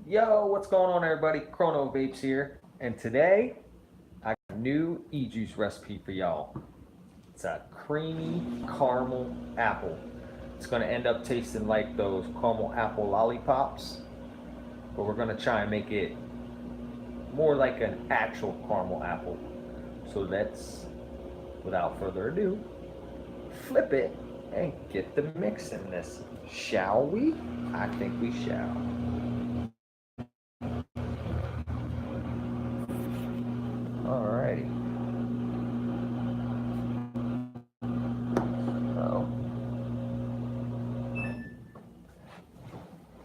Yo, what's going on, everybody? Krono Vapes here, and today I got a new ejuice recipe for y'all. It's a creamy caramel apple. It's gonna end up tasting like those caramel apple lollipops, but we're gonna try and make it more like an actual caramel apple. So let's, without further ado, flip it and get the mix in this. Shall we? I think we shall. Alrighty. So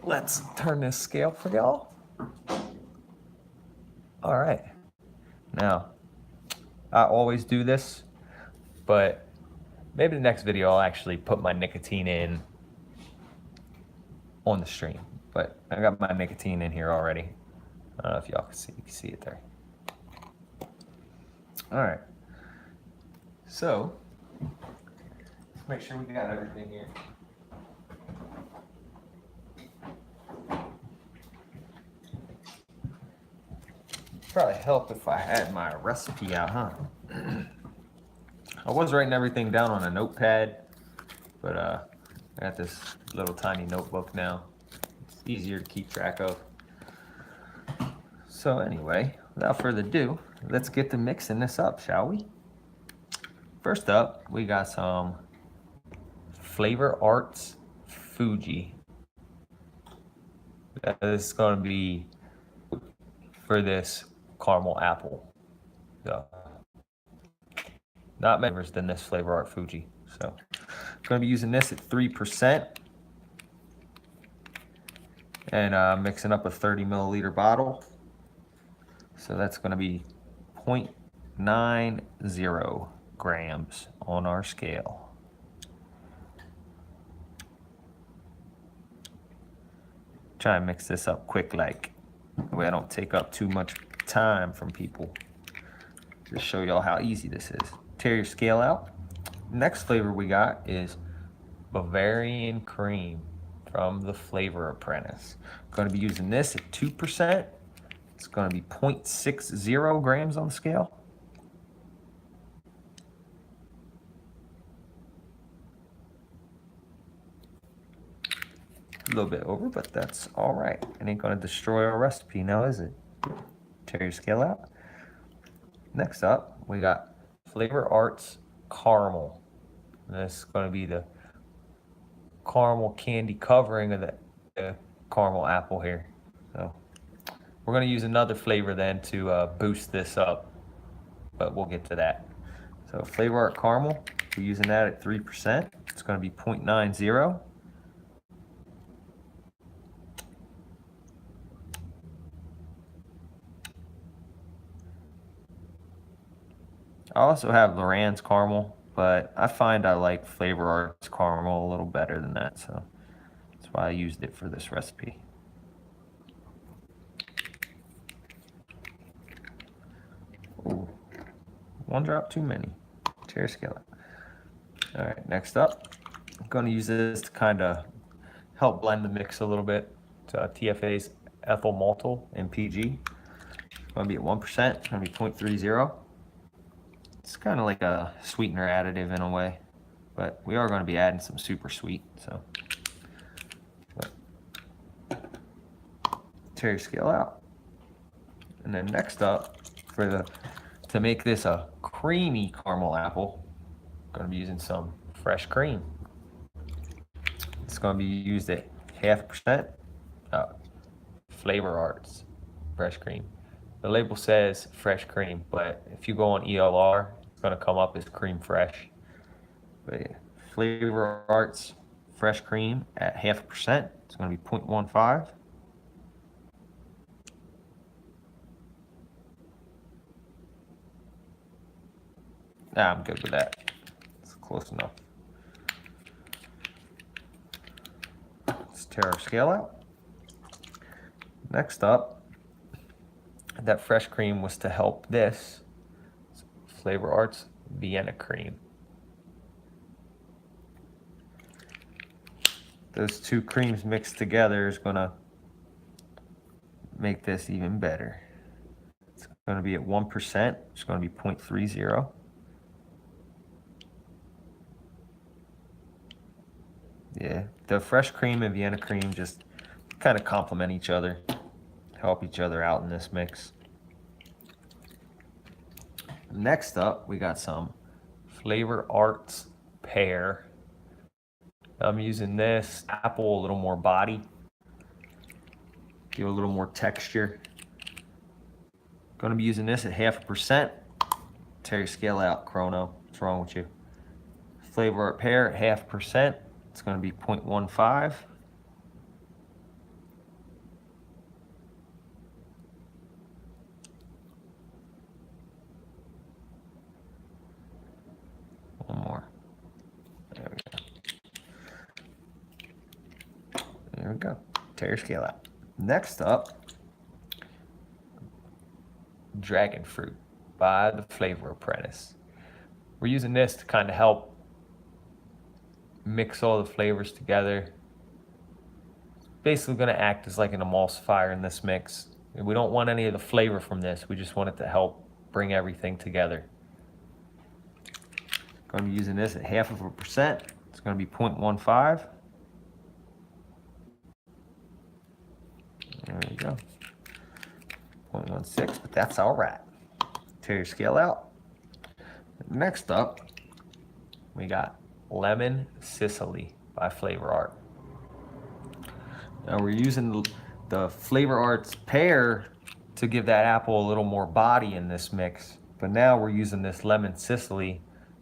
let's turn this scale for y'all. All right. Now, I always do this, but maybe the next video I'll actually put my nicotine in on the stream. But I got my nicotine in here already. I don't know if y'all can see, you can see it there. All right. So, let's make sure we got everything here. Probably help if I had my recipe out, huh? I was writing everything down on a notepad, but I got this little tiny notebook now. It's easier to keep track of. So anyway, without further ado, let's get to mixing this up, shall we? First up, we got some Flavor Arts Fuji. This is going to be for this caramel apple. So, not many than this Flavor Art Fuji. So, I'm going to be using this at 3%. And mixing up a 30 milliliter bottle. So that's going to be 0.90 grams on our scale. Try and mix this up quick, like, that way I don't take up too much time from people. Just show y'all how easy this is. Tear your scale out. Next flavor we got is Bavarian Cream from the Flavor Apprentice. I'm going to be using this at 2%. It's going to be 0.60 grams on the scale. A little bit over, but that's all right. It ain't going to destroy our recipe now, is it? Tear your scale out. Next up, we got Flavor Arts Caramel. This is going to be the caramel candy covering of the caramel apple here. So we're going to use another flavor then to boost this up, but we'll get to that. So Flavor Art Caramel, we're using that at 3%. It's going to be 0.90. I also have Loran's Caramel, but I find I like Flavor Arts Caramel a little better than that, so that's why I used it for this recipe. Ooh, one drop too many. Tear scale it. All right, next up, I'm going to use this to kind of help blend the mix a little bit. It's TFA's ethyl maltyl and PG. It's going to be at 1%. It's going to be 0.30. It's kind of like a sweetener additive in a way, but we are going to be adding some super sweet. So, tear your scale out. And then next up, to make this a creamy caramel apple, I'm going to be using some fresh cream. It's going to be used at 0.5%. Flavor Arts fresh cream. The label says fresh cream, but if you go on ELR, it's going to come up as cream fresh. But yeah, Flavor Arts fresh cream at 0.5%. It's going to be 0.15. I'm good with that. It's close enough. Let's tear our scale out. Next up, that fresh cream was to help this Flavor Arts Vienna cream. Those two creams mixed together is gonna make this even better. It's going to be at 1%. It's going to be 0.30. Yeah, the fresh cream and Vienna cream just kind of complement each other, help each other out in this mix. Next up, we got some Flavor Arts pear. I'm using this apple, a little more body, give a little more texture. Going to be using this at 0.5%. Tear your scale out, Krono. What's wrong with you? Flavor Art pear at 0.5%. It's going to be 0.15. One more. There we go. There we go. Tear your scale out. Next up, Dragon Fruit by the Flavor Apprentice. We're using this to kind of help mix all the flavors together. It's basically going to act as like an emulsifier in this mix. We don't want any of the flavor from this. We just want it to help bring everything together. Going to be using this at 0.5%. It's going to be 0.15. There we go. 0.16, but that's all right. Tear your scale out. Next up, we got Lemon Sicily by Flavor Art. Now we're using the Flavor Arts pear to give that apple a little more body in this mix, but now we're using this Lemon Sicily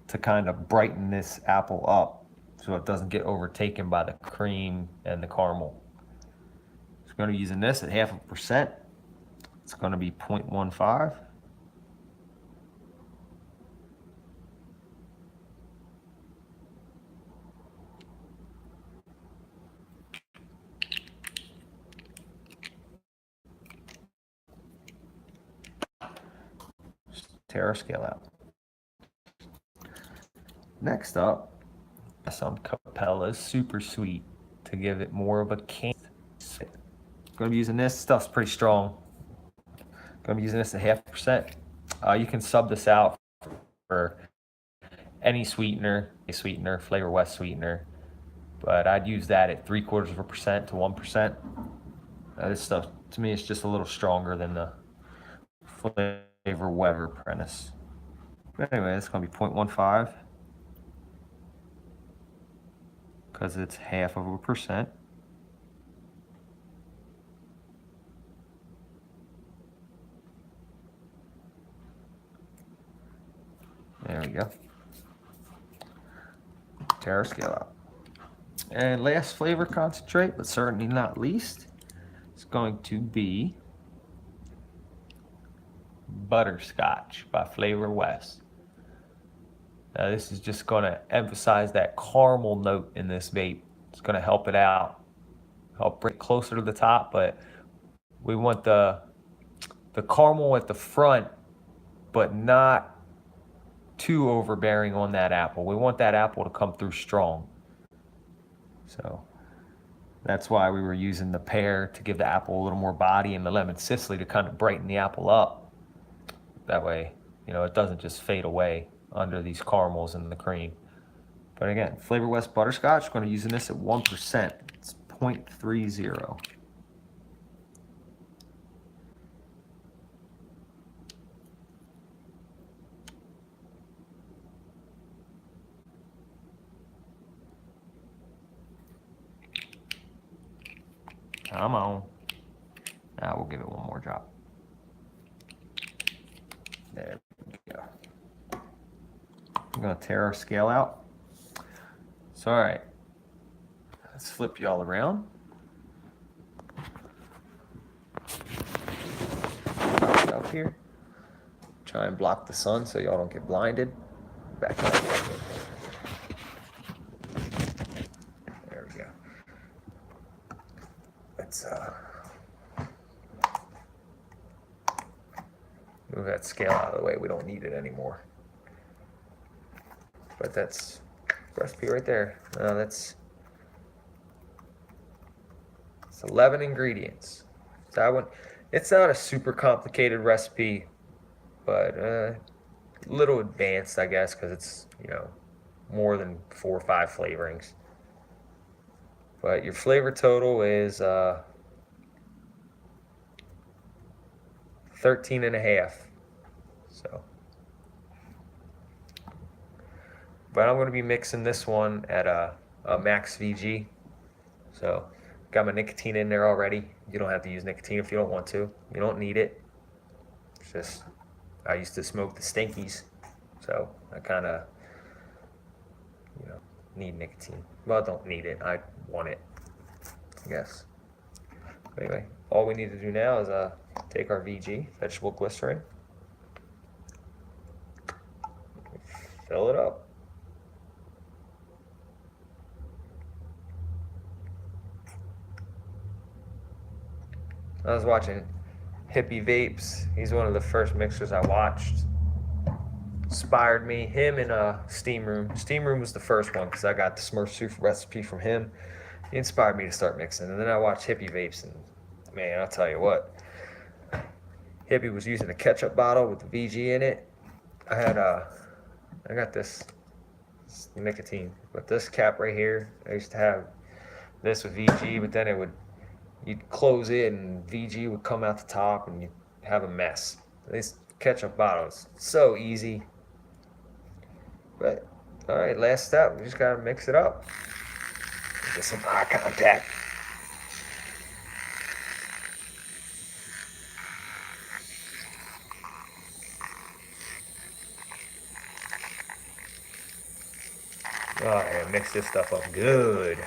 to kind of brighten this apple up so it doesn't get overtaken by the cream and the caramel. So we're going to be using this at 0.5%. It's going to be 0.15. Tear our scale out. Next up, some Capella's Super Sweet to give it more of a candy. Going to be using this. Stuff's pretty strong. Going to be using this at 0.5%. You can sub this out for any sweetener, Flavor West sweetener, but I'd use that at 0.75% to 1%. This stuff to me is just a little stronger than the Flavor Weber Apprentice. But anyway, it's going to be 0.15 because it's 0.5%. There we go. Tear our scale out. And last flavor concentrate, but certainly not least, is going to be Butterscotch by Flavor West. Now this is just going to emphasize that caramel note in this vape. It's going to help it out, help bring it closer to the top, but we want the caramel at the front, but not too overbearing on that apple. We want that apple to come through strong. So that's why we were using the pear to give the apple a little more body and the lemon Sicily to kind of brighten the apple up. That way, you know, it doesn't just fade away under these caramels and the cream. But again, Flavor West Butterscotch, we're going to be using this at 1%. It's 0.30. Come on. Now we'll give it one more drop. There we go. I'm going to tear our scale out. So, all right. Let's flip you all around. Up here. Try and block the sun so y'all don't get blinded. Back up. There we go. Let's move that scale out of the way. We don't need it anymore. But that's recipe right there. That's 11 ingredients. So It's not a super complicated recipe, but a little advanced, I guess, because it's, you know, more than 4 or 5 flavorings. But your flavor total is 13 and a half. So, but I'm going to be mixing this one at a max VG. So, got my nicotine in there already. You don't have to use nicotine if you don't want to. You don't need it. It's just, I used to smoke the Stinkies, so I kind of, you know, need nicotine. Well, I don't need it. I want it, I guess. But anyway, all we need to do now is take our VG, vegetable glycerin, fill it up. I was watching Hippie Vapes. He's one of the first mixers I watched. Inspired me. Him and Steam Room. Steam Room was the first one because I got the Smurf soup recipe from him. He inspired me to start mixing. And then I watched Hippie Vapes, and man, I'll tell you what. Hippie was using a ketchup bottle with the VG in it. I got this nicotine, but this cap right here, I used to have this with VG, but then you'd close it and VG would come out the top and you'd have a mess. These ketchup bottles, so easy. But, all right, last step, we just gotta mix it up. Get some eye contact. Oh, yeah, mix this stuff up good.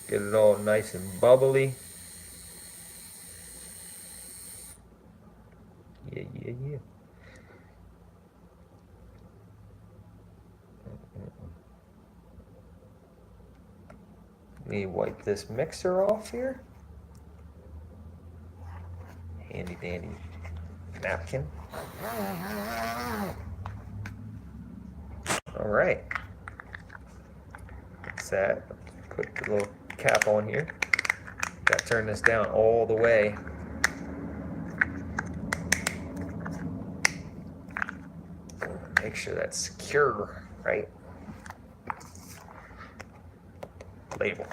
Get it all nice and bubbly. Yeah, yeah, yeah. Let me wipe this mixer off here. Handy dandy napkin. All right. That's that. Put the little cap on here. Got to turn this down all the way. Make sure that's secure, right? Label.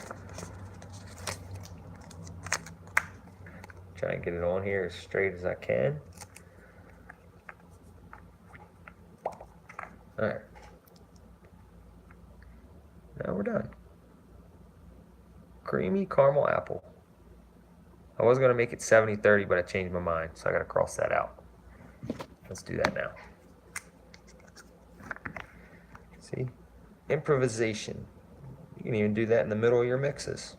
Try and get it on here as straight as I can. All right. Now we're done. Creamy caramel apple. I was going to make it 70-30, but I changed my mind, so I got to cross that out. Let's do that now. See? Improvisation. You can even do that in the middle of your mixes.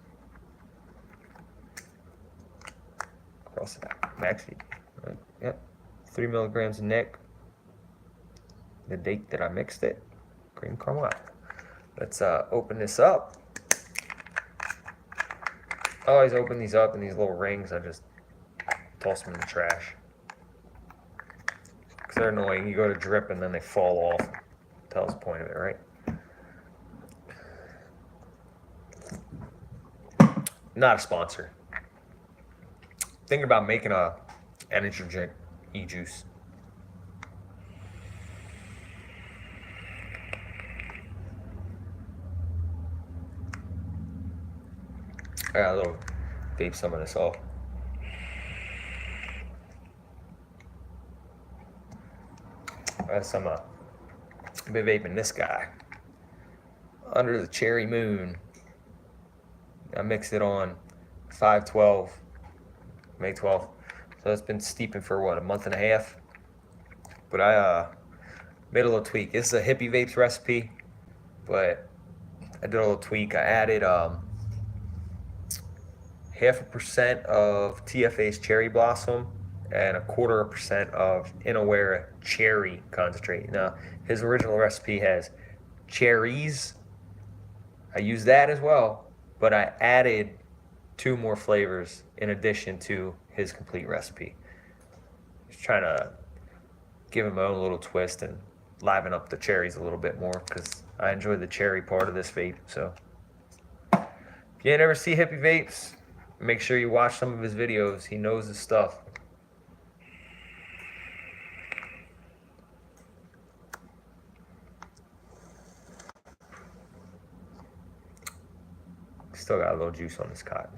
Cross it out. Max heat. Right. Yep. 3 milligrams of Nick. The date that I mixed it. Cream caramel apple. Let's open this up. I always open these up in these little rings. I just toss them in the trash. Because they're annoying. You go to drip and then they fall off. Tells the point of it, right? Not a sponsor. Thinking about making a energy drink, ejuice. I got a little vape some of this off. I have some I've been vaping this guy. Under the Cherry Moon. I mixed it on 5/12, May 12th. So it's been steeping for what, a month and a half? But I made a little tweak. This is a Hippie Vapes recipe, but I did a little tweak. I added 0.5% of TFA's cherry blossom and 0.25% of Inawera cherry concentrate. Now, his original recipe has cherries. I used that as well, but I added 2 more flavors in addition to his complete recipe. Just trying to give him my own little twist and liven up the cherries a little bit more because I enjoy the cherry part of this vape. So if you ain't ever see Hippie Vapes, make sure you watch some of his videos. He knows his stuff. Still got a little juice on this cotton.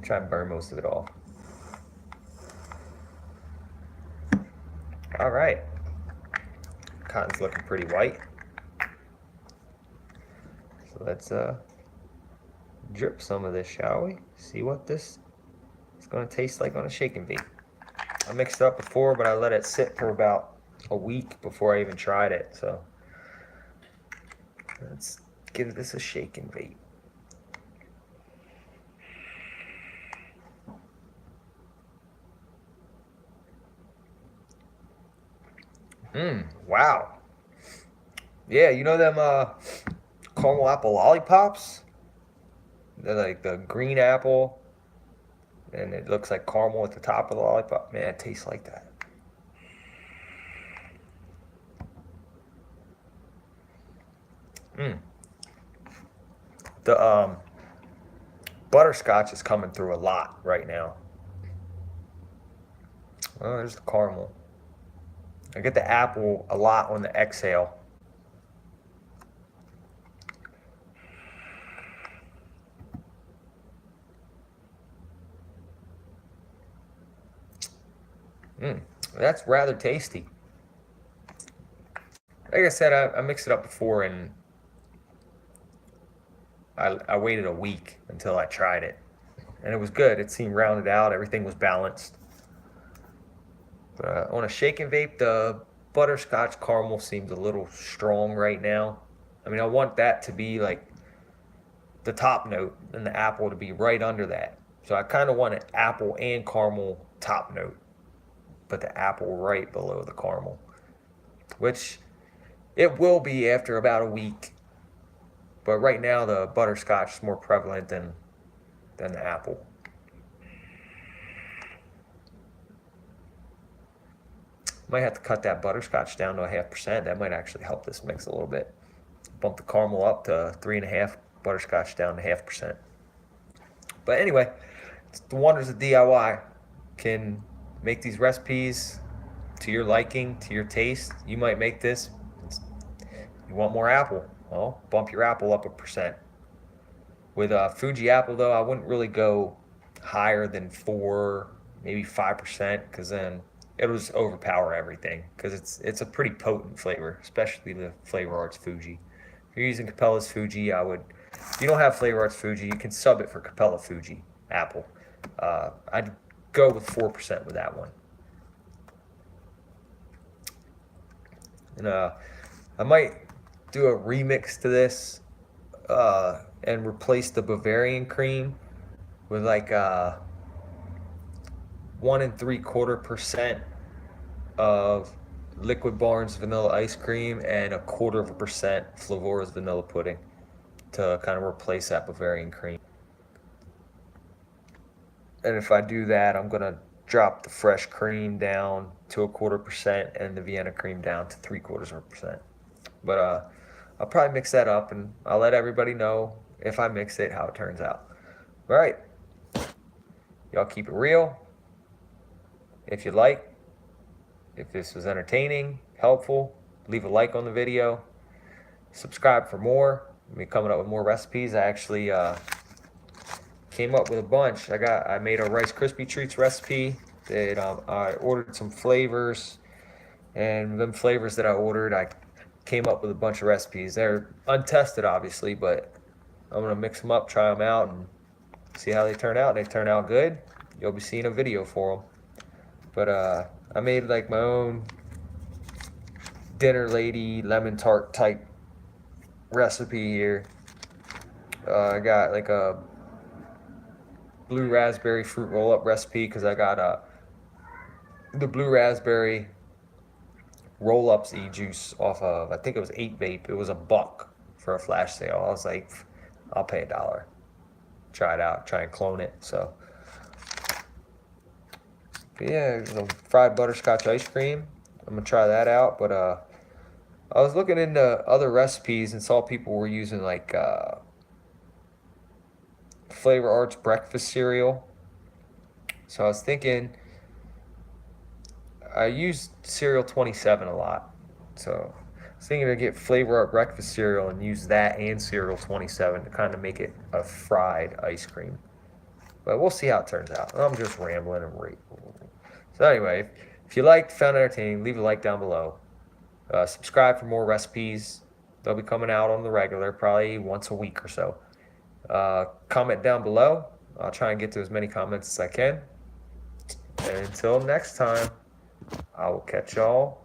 Try and burn most of it off. All right. Cotton's looking pretty white. So let's drip some of this, shall we? See what this is going to taste like on a shaking vape. I mixed it up before, but I let it sit for about a week before I even tried it. So let's give this a shaking vape. Wow. Yeah, you know them caramel apple lollipops? They're like the green apple, and it looks like caramel at the top of the lollipop. Man, it tastes like that. The butterscotch is coming through a lot right now. Oh, there's the caramel. I get the apple a lot on the exhale. That's rather tasty. Like I said, I mixed it up before, and I waited a week until I tried it. And it was good. It seemed rounded out. Everything was balanced. But on a shaken vape, the butterscotch caramel seems a little strong right now. I mean, I want that to be like the top note and the apple to be right under that. So I kind of want an apple and caramel top note, but the apple right below the caramel, which it will be after about a week. But right now, the butterscotch is more prevalent than the apple. Might have to cut that butterscotch down to 0.5%. That might actually help this mix a little bit. Bump the caramel up to 3.5, butterscotch down to 0.5%. But anyway, it's the wonders of DIY. Can make these recipes to your liking, to your taste. You might make this. You want more apple? Well, bump your apple up 1%. With Fuji apple, though, I wouldn't really go higher than 4, maybe 5%, because then it'll just overpower everything. Because it's a pretty potent flavor, especially the Flavor Arts Fuji. If you're using Capella's Fuji, if you don't have Flavor Arts Fuji, you can sub it for Capella Fuji apple. I'd go with 4% with that one. And I might do a remix to this and replace the Bavarian cream with like 1 3/4% of Liquid Barnes vanilla ice cream and 1/4% Flavora's vanilla pudding to kind of replace that Bavarian cream. And if I do that, I'm gonna drop the fresh cream down to 1/4% and the Vienna cream down to 3/4%. But I'll probably mix that up, and I'll let everybody know if I mix it, how it turns out. All right, y'all keep it real. If you like, if this was entertaining, helpful, leave a like on the video. Subscribe for more. I'll be coming up with more recipes. I actually came up with a bunch. I made a Rice Krispie Treats recipe that I ordered some flavors, and them flavors that I ordered, I came up with a bunch of recipes. They're untested, obviously, but I'm gonna mix them up, try them out, and see how they turn out. They turn out good, you'll be seeing a video for them. But I made like my own dinner lady lemon tart type recipe here. I got like a blue raspberry fruit roll-up recipe because I got the blue raspberry roll-ups ejuice off of, I think it was 8 Vape. It was $1 for a flash sale. I was like, I'll pay $1. Try it out, try and clone it. So But yeah, the fried butterscotch ice cream. I'm gonna try that out. But I was looking into other recipes and saw people were using like Flavor Arts breakfast cereal. So I was thinking, I use cereal 27 a lot. So I was thinking to get Flavor Art breakfast cereal and use that and cereal 27 to kind of make it a fried ice cream. But we'll see how it turns out. I'm just rambling and So anyway, if you liked, found it entertaining, leave a like down below. Subscribe for more recipes. They'll be coming out on the regular, probably once a week or so. Comment down below. I'll try and get to as many comments as I can. And until next time, I will catch y'all